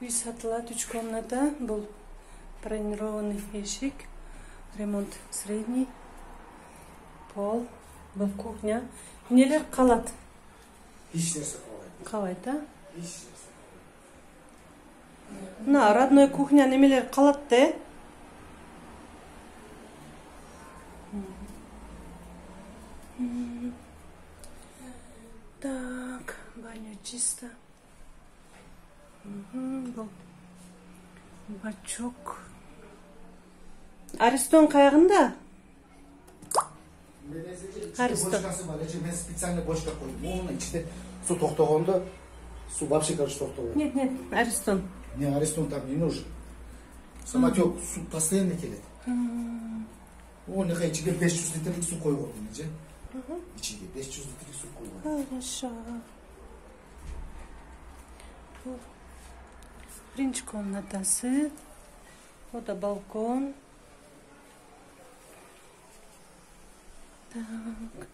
Үй сатылат 3 комната. Бұл бронированный эшик. Ремонт средний. Пол. Бұл кухня. Нелер қалат? Еш нәрсе қалайды. Қалайды, а? Еш нәрсе. Мына родной кухня немелер қалатты? Так, баня чисто. Бұл бачок. Аристон қайғында? Аристон. Бочкасы бар. Мен специально бочка қойдым. Оның ішінде су тоқтағанда су вообще, короче, тоқтағанда. Нет, Аристон. Не, Аристон там не нужен. Самотек, су постоянно келеді. Оның ішінде 500 литрлік су қойып отырмын. İçinde 500 litre su koyuyor. Хорошо. Birinci komnatası. O da balkon. Так.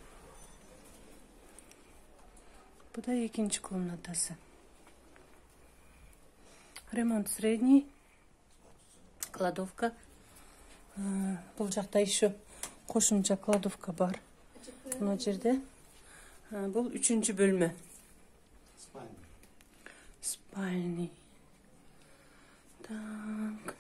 Bu da ikinci komnatası. Ремонт средний. Кладовка. Бұл жақта еще қосымша кладовка бар. Мына жерде. Бұл 3-ші бөлме. Спальный. Так.